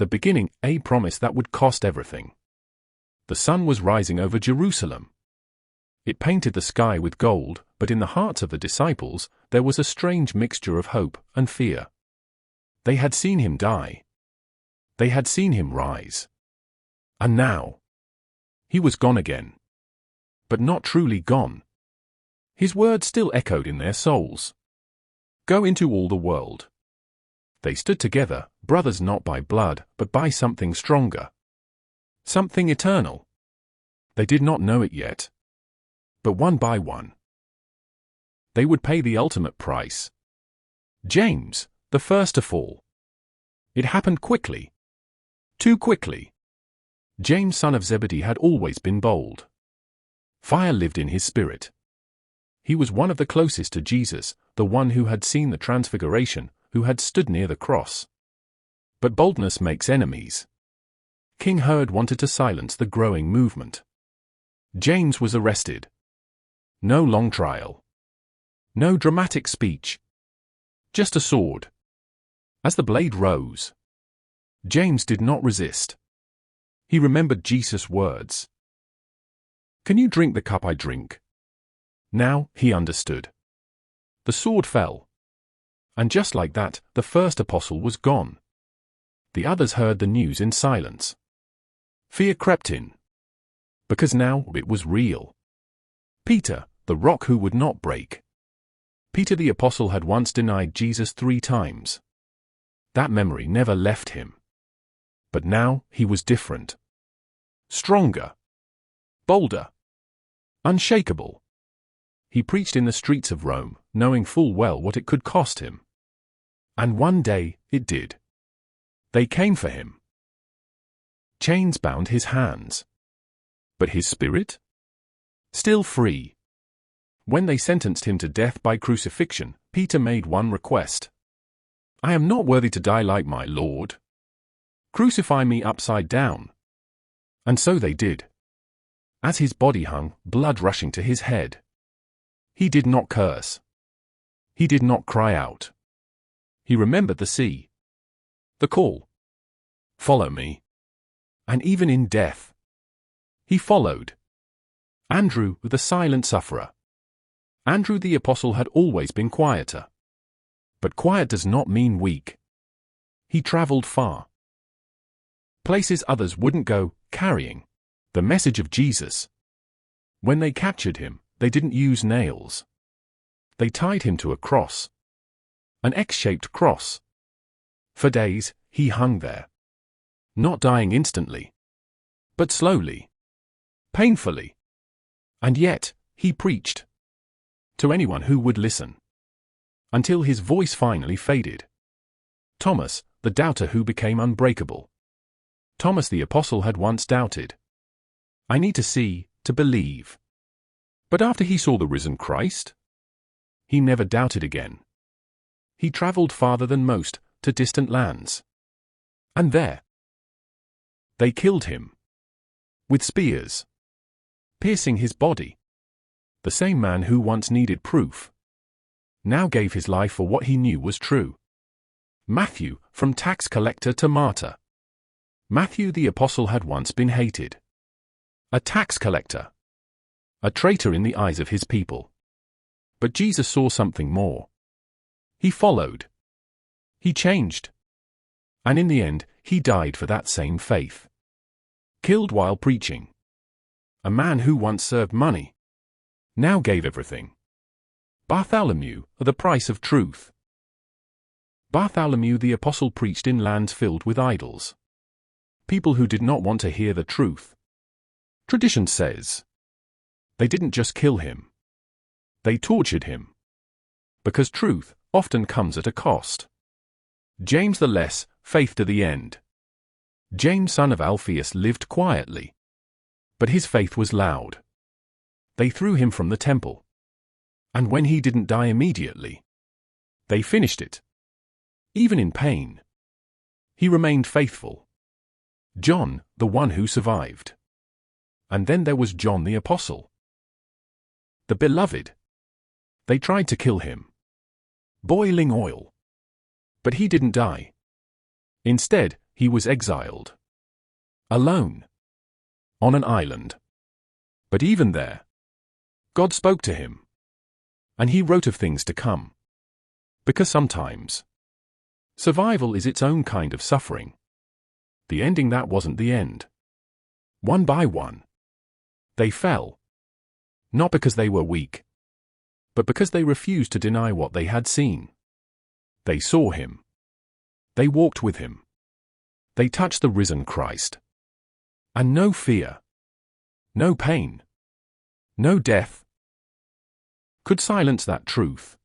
The beginning, a promise that would cost everything. The sun was rising over Jerusalem. It painted the sky with gold, but in the hearts of the disciples, there was a strange mixture of hope and fear. They had seen him die. They had seen him rise. And now, he was gone again. But not truly gone. His words still echoed in their souls. Go into all the world. They stood together, brothers not by blood, but by something stronger. Something eternal. They did not know it yet. But one by one, they would pay the ultimate price. James, the first to fall. It happened quickly. Too quickly. James, son of Zebedee, had always been bold. Fire lived in his spirit. He was one of the closest to Jesus, the one who had seen the transfiguration, who had stood near the cross. But boldness makes enemies. King Herod wanted to silence the growing movement. James was arrested. No long trial. No dramatic speech. Just a sword. As the blade rose, James did not resist. He remembered Jesus' words. Can you drink the cup I drink? Now, he understood. The sword fell. And just like that, the first apostle was gone. The others heard the news in silence. Fear crept in. Because now it was real. Peter, the rock who would not break. Peter the apostle had once denied Jesus 3 times. That memory never left him. But now he was different. Stronger. Bolder. Unshakable. He preached in the streets of Rome, knowing full well what it could cost him. And one day, it did. They came for him. Chains bound his hands. But his spirit? Still free. When they sentenced him to death by crucifixion, Peter made one request. I am not worthy to die like my Lord. Crucify me upside down. And so they did. As his body hung, blood rushing to his head. He did not curse. He did not cry out. He remembered the sea. The call. Follow me. And even in death, he followed. Andrew, the silent sufferer. Andrew the apostle had always been quieter. But quiet does not mean weak. He traveled far. Places others wouldn't go, carrying the message of Jesus. When they captured him, they didn't use nails. They tied him to a cross. An X-shaped cross. For days, he hung there. Not dying instantly. But slowly. Painfully. And yet, he preached. To anyone who would listen. Until his voice finally faded. Thomas, the doubter who became unbreakable. Thomas the apostle had once doubted. I need to see, to believe. But after he saw the risen Christ, he never doubted again. He traveled farther than most, to distant lands. And there, they killed him. With spears. Piercing his body. The same man who once needed proof, now gave his life for what he knew was true. Matthew, from tax collector to martyr. Matthew the apostle had once been hated. A tax collector. A traitor in the eyes of his people. But Jesus saw something more. He followed. He changed. And in the end, he died for that same faith. Killed while preaching. A man who once served money, now gave everything. Bartholomew, the price of truth. Bartholomew the apostle preached in lands filled with idols. People who did not want to hear the truth. Tradition says they didn't just kill him. They tortured him. Because truth often comes at a cost. James the Less, faith to the end. James, son of Alphaeus, lived quietly. But his faith was loud. They threw him from the temple. And when he didn't die immediately, they finished it. Even in pain, he remained faithful. John, the one who survived. And then there was John the apostle. The beloved. They tried to kill him. Boiling oil. But he didn't die. Instead, he was exiled. Alone. On an island. But even there, God spoke to him. And he wrote of things to come. Because sometimes, survival is its own kind of suffering. The ending that wasn't the end. One by one, they fell. Not because they were weak, but because they refused to deny what they had seen. They saw him. They walked with him. They touched the risen Christ. And no fear, no pain, no death could silence that truth.